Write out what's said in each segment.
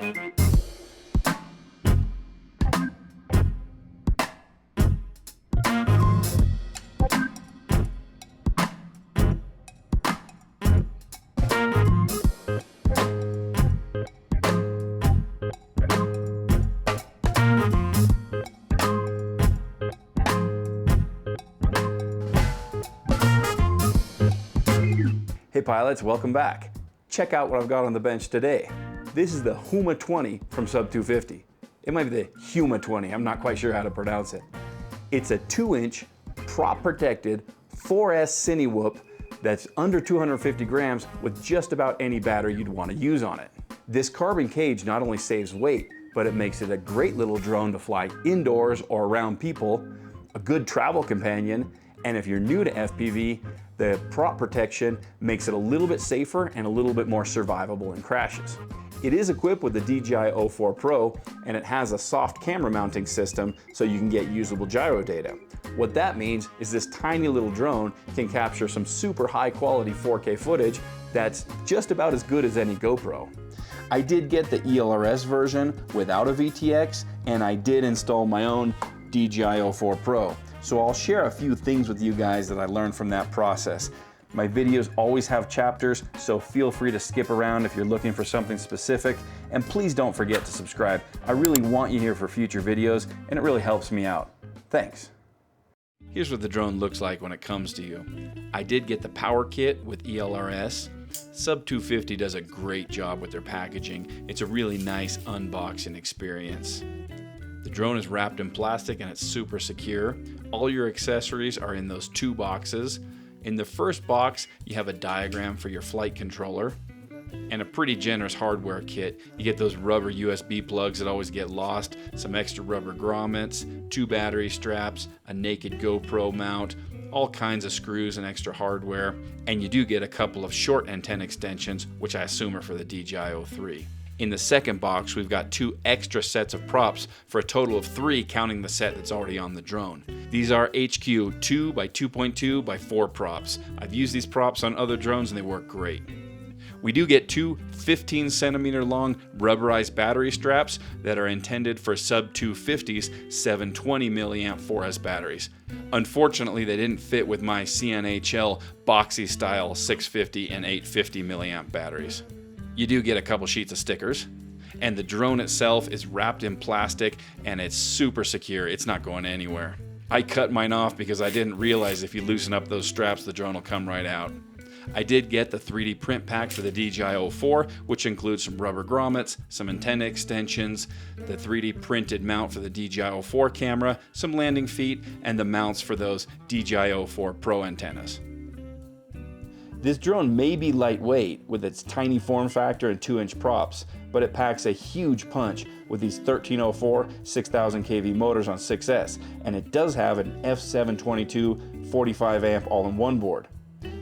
Hey pilots, welcome back. Check out what I've got on the bench today. This is the Huma 20 from Sub250. It might be the Huma 20, I'm not quite sure how to pronounce it. It's a 2-inch, prop-protected 4S Cinewhoop that's under 250 grams with just about any battery you'd want to use on it. This carbon cage not only saves weight, but it makes it a great little drone to fly indoors or around people, a good travel companion, and if you're new to FPV, the prop protection makes it a little bit safer and a little bit more survivable in crashes. It is equipped with the DJI O4 Pro, and it has a soft camera mounting system so you can get usable gyro data. What that means is this tiny little drone can capture some super high quality 4K footage that's just about as good as any GoPro. I did get the ELRS version without a VTX, and I did install my own DJI O4 Pro. So I'll share a few things with you guys that I learned from that process. My videos always have chapters, so feel free to skip around if you're looking for something specific, and please don't forget to subscribe. I really want you here for future videos, and it really helps me out. Thanks. Here's what the drone looks like when it comes to you. I did get the power kit with ELRS. Sub250 does a great job with their packaging. It's a really nice unboxing experience. The drone is wrapped in plastic and it's super secure. All your accessories are in those 2 boxes. In the first box, you have a diagram for your flight controller and a pretty generous hardware kit. You get those rubber USB plugs that always get lost, some extra rubber grommets, 2 battery straps, a naked GoPro mount, all kinds of screws and extra hardware, and you do get a couple of short antenna extensions, which I assume are for the DJI O3. In the second box, we've got 2 extra sets of props for a total of 3 counting the set that's already on the drone. These are HQ 2 by 2.2 by 4 props. I've used these props on other drones and they work great. We do get 2 15 centimeter long rubberized battery straps that are intended for Sub250's 720 milliamp 4S batteries. Unfortunately, they didn't fit with my CNHL boxy style 650 and 850 milliamp batteries. You do get a couple sheets of stickers, and the drone itself is wrapped in plastic and it's super secure. It's not going anywhere. I cut mine off because I didn't realize if you loosen up those straps, the drone will come right out. I did get the 3D print pack for the DJI O4, which includes some rubber grommets, some antenna extensions, the 3D printed mount for the DJI O4 camera, some landing feet, and the mounts for those DJI O4 Pro antennas. This drone may be lightweight with its tiny form factor and 2-inch props, but it packs a huge punch with these 1304 6000 kV motors on 6S, and it does have an F722 45 amp all-in-one board.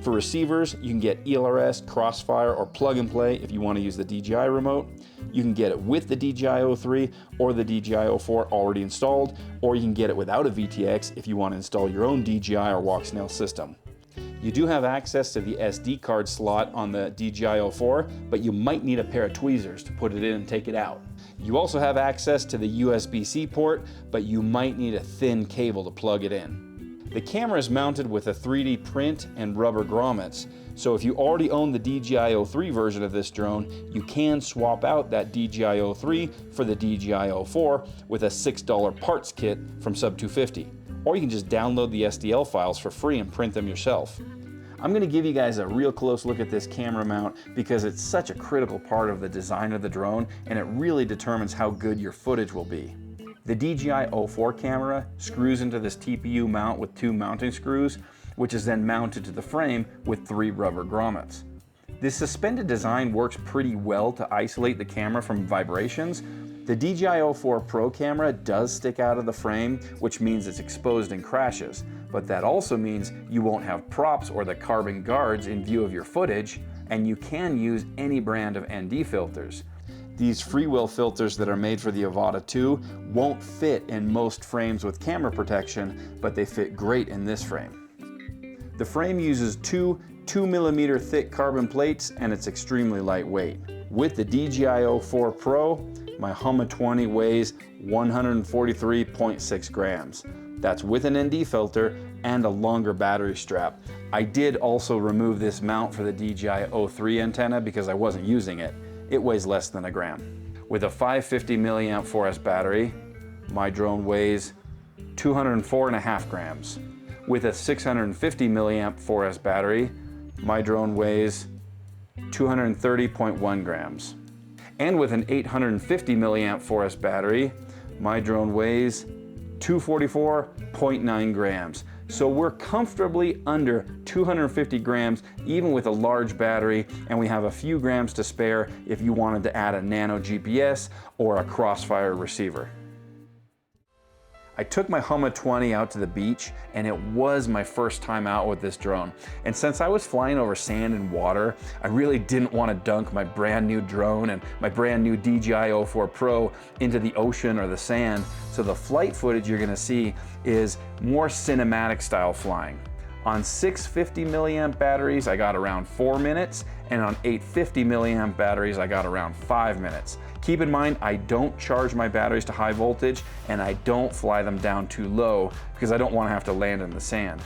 For receivers, you can get ELRS, Crossfire, or plug and play if you want to use the DJI remote. You can get it with the DJI O3 or the DJI O4 already installed, or you can get it without a VTX if you want to install your own DJI or Walksnail system. You do have access to the SD card slot on the DJI O4, but you might need a pair of tweezers to put it in and take it out. You also have access to the USB-C port, but you might need a thin cable to plug it in. The camera is mounted with a 3D print and rubber grommets, so if you already own the DJI O3 version of this drone, you can swap out that DJI O3 for the DJI O4 with a $6 parts kit from Sub250. Or you can just download the STL files for free and print them yourself. I'm going to give you guys a real close look at this camera mount because it's such a critical part of the design of the drone and it really determines how good your footage will be. The DJI O4 camera screws into this TPU mount with 2 mounting screws, which is then mounted to the frame with 3 rubber grommets. This suspended design works pretty well to isolate the camera from vibrations. The DJI O4 Pro camera does stick out of the frame, which means it's exposed in crashes, but that also means you won't have props or the carbon guards in view of your footage, and you can use any brand of ND filters. These freewheel filters that are made for the Avata 2 won't fit in most frames with camera protection, but they fit great in this frame. The frame uses 2 2mm thick carbon plates and it's extremely lightweight. with the DJI O4 Pro, my Huma 20 weighs 143.6 grams. That's with an ND filter and a longer battery strap. I did also remove this mount for the DJI O3 antenna because I wasn't using it. It weighs less than a gram. With a 550 milliamp 4S battery, my drone weighs 204.5 grams. With a 650 milliamp 4S battery, my drone weighs 230.1 grams. And with an 850 milliamp 4S battery, my drone weighs 244.9 grams. So we're comfortably under 250 grams, even with a large battery, and we have a few grams to spare if you wanted to add a nano GPS or a crossfire receiver. I took my Huma 20 out to the beach, and it was my first time out with this drone. And since I was flying over sand and water, I really didn't want to dunk my brand new drone and my brand new DJI O4 Pro into the ocean or the sand. So the flight footage you're gonna see is more cinematic style flying. On 650 milliamp batteries, I got around 4 minutes, and on 850 milliamp batteries, I got around 5 minutes. Keep in mind, I don't charge my batteries to high voltage, and I don't fly them down too low because I don't want to have to land in the sand.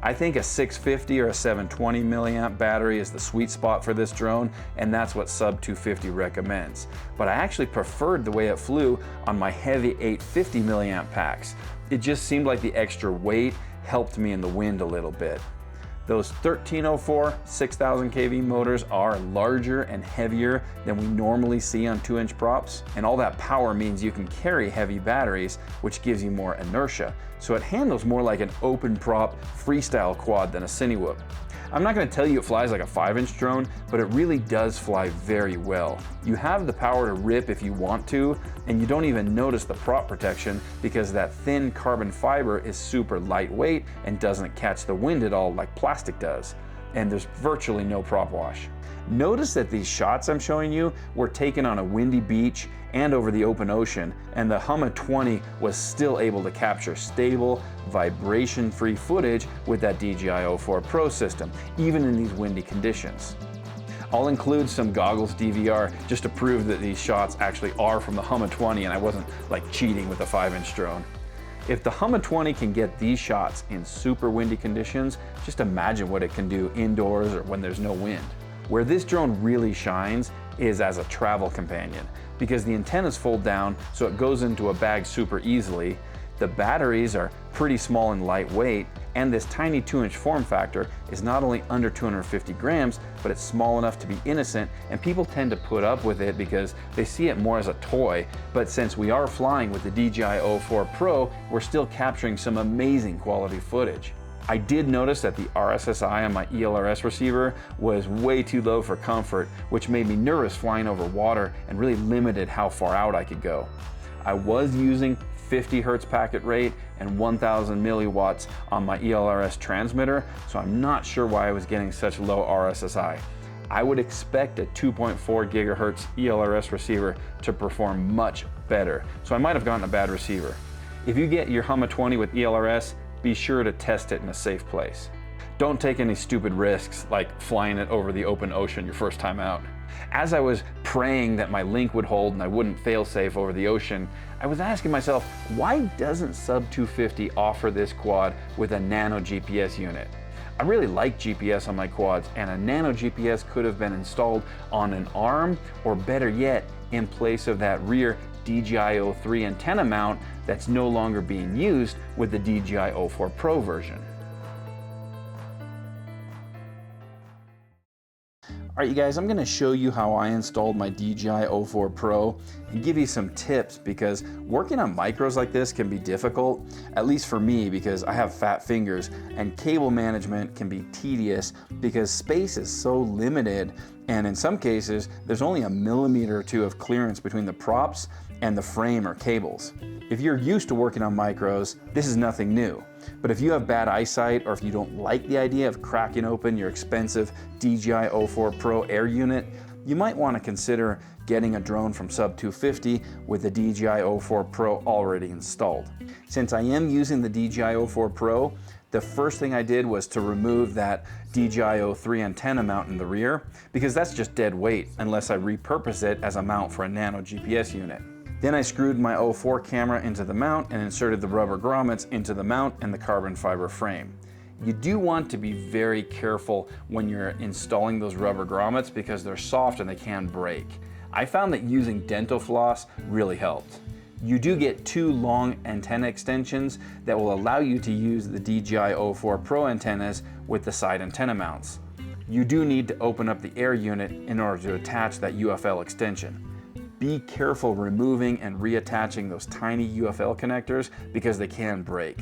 I think a 650 or a 720 milliamp battery is the sweet spot for this drone, and that's what Sub250 recommends. But I actually preferred the way it flew on my heavy 850 milliamp packs. It just seemed like the extra weight helped me in the wind a little bit. Those 1304 6000 kV motors are larger and heavier than we normally see on 2-inch props, and all that power means you can carry heavy batteries, which gives you more inertia. So it handles more like an open prop freestyle quad than a cinewhoop. I'm not going to tell you it flies like a 5-inch drone, but it really does fly very well. You have the power to rip if you want to, and you don't even notice the prop protection because that thin carbon fiber is super lightweight and doesn't catch the wind at all like plastic does. And there's virtually no prop wash. Notice that these shots I'm showing you were taken on a windy beach and over the open ocean, and the Huma 20 was still able to capture stable, vibration-free footage with that DJI O4 Pro system, even in these windy conditions. I'll include some goggles DVR just to prove that these shots actually are from the Huma 20 and I wasn't like cheating with a 5-inch drone. If the Huma 20 can get these shots in super windy conditions, just imagine what it can do indoors or when there's no wind. Where this drone really shines is as a travel companion, because the antennas fold down so it goes into a bag super easily. The batteries are pretty small and lightweight, and this tiny 2-inch form factor is not only under 250 grams, but it's small enough to be innocent, and people tend to put up with it because they see it more as a toy. But since we are flying with the DJI O4 Pro, we're still capturing some amazing quality footage. I did notice that the RSSI on my ELRS receiver was way too low for comfort, which made me nervous flying over water and really limited how far out I could go. I was using 50 Hertz packet rate and 1000 milliwatts on my ELRS transmitter, so I'm not sure why I was getting such low RSSI. I would expect a 2.4 gigahertz ELRS receiver to perform much better, so I might have gotten a bad receiver. If you get your Huma 20 with ELRS, be sure to test it in a safe place. Don't take any stupid risks like flying it over the open ocean your first time out. As I was praying that my link would hold and I wouldn't fail safe over the ocean, I was asking myself, why doesn't Sub250 offer this quad with a nano GPS unit? I really like GPS on my quads, and a nano GPS could have been installed on an arm, or better yet, in place of that rear DJI O3 antenna mount that's no longer being used with the DJI O4 Pro version. Alright you guys, I'm going to show you how I installed my DJI O4 Pro and give you some tips, because working on micros like this can be difficult, at least for me, because I have fat fingers, and cable management can be tedious because space is so limited, and in some cases there's only a millimeter or two of clearance between the props and the frame or cables. If you're used to working on micros, this is nothing new. But if you have bad eyesight, or if you don't like the idea of cracking open your expensive DJI O4 Pro Air unit, you might want to consider getting a drone from Sub250 with the DJI O4 Pro already installed. Since I am using the DJI O4 Pro, the first thing I did was to remove that DJI O3 antenna mount in the rear, because that's just dead weight unless I repurpose it as a mount for a nano GPS unit. Then I screwed my O4 camera into the mount and inserted the rubber grommets into the mount and the carbon fiber frame. You do want to be very careful when you're installing those rubber grommets because they're soft and they can break. I found that using dental floss really helped. You do get 2 long antenna extensions that will allow you to use the DJI O4 Pro antennas with the side antenna mounts. You do need to open up the air unit in order to attach that UFL extension. Be careful removing and reattaching those tiny UFL connectors because they can break.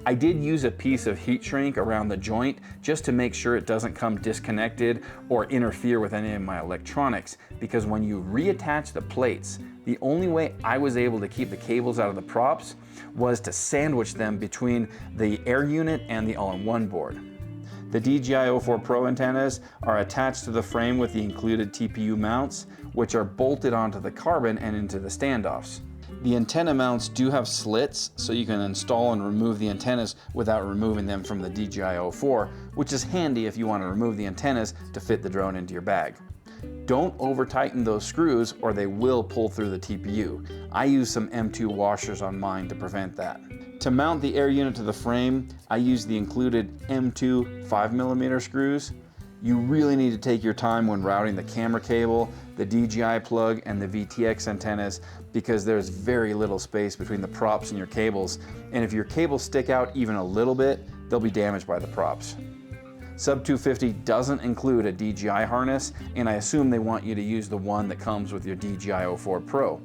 I did use a piece of heat shrink around the joint just to make sure it doesn't come disconnected or interfere with any of my electronics, because when you reattach the plates, the only way I was able to keep the cables out of the props was to sandwich them between the air unit and the all-in-one board. The DJI O4 Pro antennas are attached to the frame with the included TPU mounts, which are bolted onto the carbon and into the standoffs. The antenna mounts do have slits, so you can install and remove the antennas without removing them from the DJI O4, which is handy if you want to remove the antennas to fit the drone into your bag. Don't over tighten those screws or they will pull through the TPU. I use some M2 washers on mine to prevent that. To mount the air unit to the frame, I use the included M2 5mm screws. You really need to take your time when routing the camera cable, the DJI plug, and the VTX antennas because there's very little space between the props and your cables, and if your cables stick out even a little bit, they'll be damaged by the props. Sub250 doesn't include a DJI harness, and I assume they want you to use the one that comes with your DJI O4 Pro.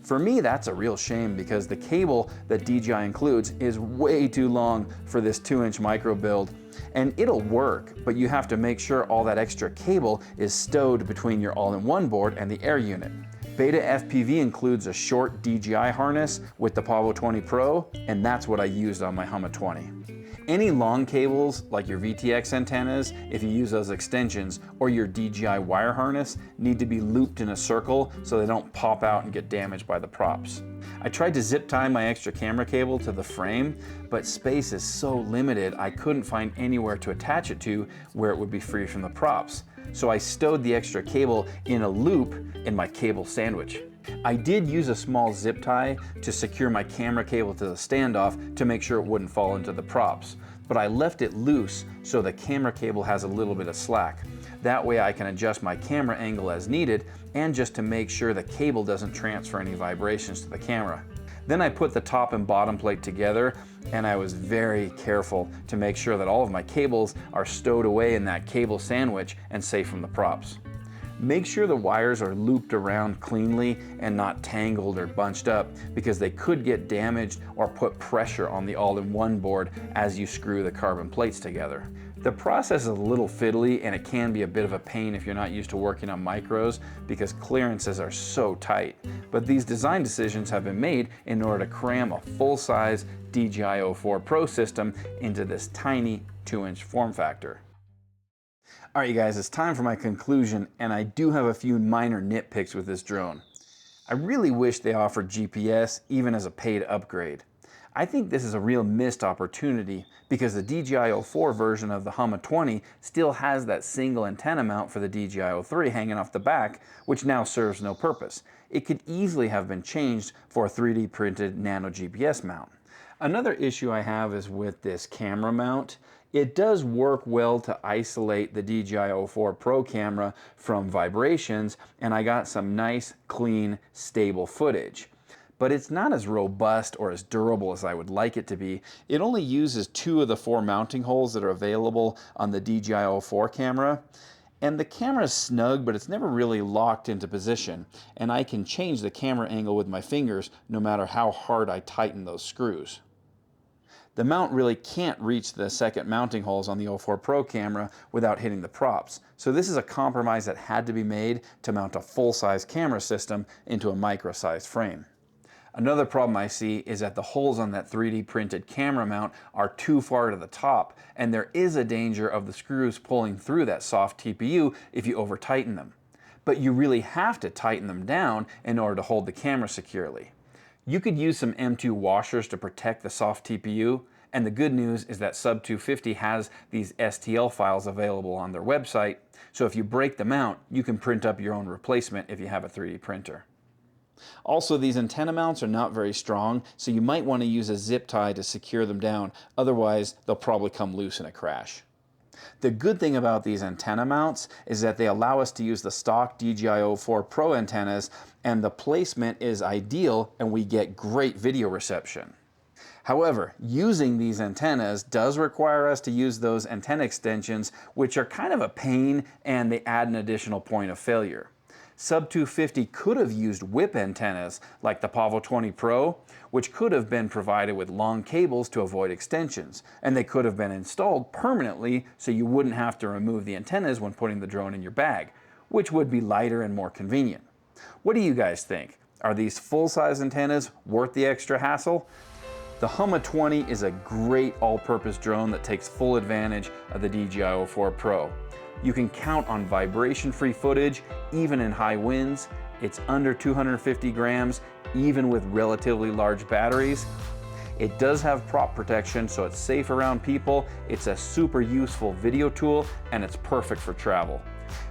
For me, that's a real shame because the cable that DJI includes is way too long for this 2-inch micro build, and it'll work, but you have to make sure all that extra cable is stowed between your all-in-one board and the air unit. Beta FPV includes a short DJI harness with the Pavo 20 Pro, and that's what I used on my Huma 20. Any long cables, like your VTX antennas, if you use those extensions, or your DJI wire harness, need to be looped in a circle so they don't pop out and get damaged by the props. I tried to zip tie my extra camera cable to the frame, but space is so limited I couldn't find anywhere to attach it to where it would be free from the props. So I stowed the extra cable in a loop in my cable sandwich. I did use a small zip tie to secure my camera cable to the standoff to make sure it wouldn't fall into the props, but I left it loose so the camera cable has a little bit of slack. That way I can adjust my camera angle as needed and just to make sure the cable doesn't transfer any vibrations to the camera. Then I put the top and bottom plate together, and I was very careful to make sure that all of my cables are stowed away in that cable sandwich and safe from the props. Make sure the wires are looped around cleanly and not tangled or bunched up because they could get damaged or put pressure on the all-in-one board as you screw the carbon plates together. The process is a little fiddly and it can be a bit of a pain if you're not used to working on micros because clearances are so tight. But these design decisions have been made in order to cram a full-size DJI O4 Pro system into this tiny 2-inch form factor. All right, you guys, it's time for my conclusion, and I do have a few minor nitpicks with this drone. I really wish they offered GPS even as a paid upgrade. I think this is a real missed opportunity because the DJI O4 version of the Huma 20 still has that single antenna mount for the DJI O3 hanging off the back, which now serves no purpose. It could easily have been changed for a 3D printed nano GPS mount. Another issue I have is with this camera mount. It does work well to isolate the DJI O4 Pro camera from vibrations, and I got some nice, clean, stable footage. But it's not as robust or as durable as I would like it to be. It only uses 2 of the 4 mounting holes that are available on the DJI O4 camera. And the camera is snug, but it's never really locked into position. And I can change the camera angle with my fingers no matter how hard I tighten those screws. The mount really can't reach the second mounting holes on the O4 Pro camera without hitting the props. So this is a compromise that had to be made to mount a full-size camera system into a micro-sized frame. Another problem I see is that the holes on that 3D printed camera mount are too far to the top, and there is a danger of the screws pulling through that soft TPU if you over-tighten them. But you really have to tighten them down in order to hold the camera securely. You could use some M2 washers to protect the soft TPU, And the good news is that Sub250 has these STL files available on their website, so if you break them out, you can print up your own replacement if you have a 3D printer. Also, these antenna mounts are not very strong, so you might want to use a zip tie to secure them down, otherwise they'll probably come loose in a crash. The good thing about these antenna mounts is that they allow us to use the stock DJI O4 Pro antennas, and the placement is ideal and we get great video reception. However, using these antennas does require us to use those antenna extensions, which are kind of a pain and they add an additional point of failure. Sub250 could have used whip antennas like the Pavo 20 Pro, which could have been provided with long cables to avoid extensions, and they could have been installed permanently so you wouldn't have to remove the antennas when putting the drone in your bag, which would be lighter and more convenient. What do you guys think? Are these full-size antennas worth the extra hassle? The Huma 20 is a great all-purpose drone that takes full advantage of the DJI O4 Pro. You can count on vibration-free footage, even in high winds. It's under 250 grams, even with relatively large batteries. It does have prop protection, so it's safe around people. It's a super useful video tool, and it's perfect for travel.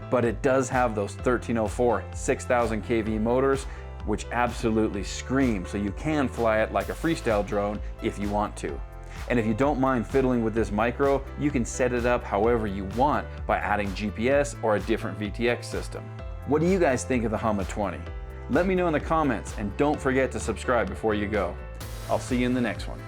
But it does have those 1304 6000 kV motors, which absolutely scream, so you can fly it like a freestyle drone if you want to. And if you don't mind fiddling with this micro, you can set it up however you want by adding GPS or a different VTX system. What do you guys think of the Huma 20? Let me know in the comments, and don't forget to subscribe before you go. I'll see you in the next one.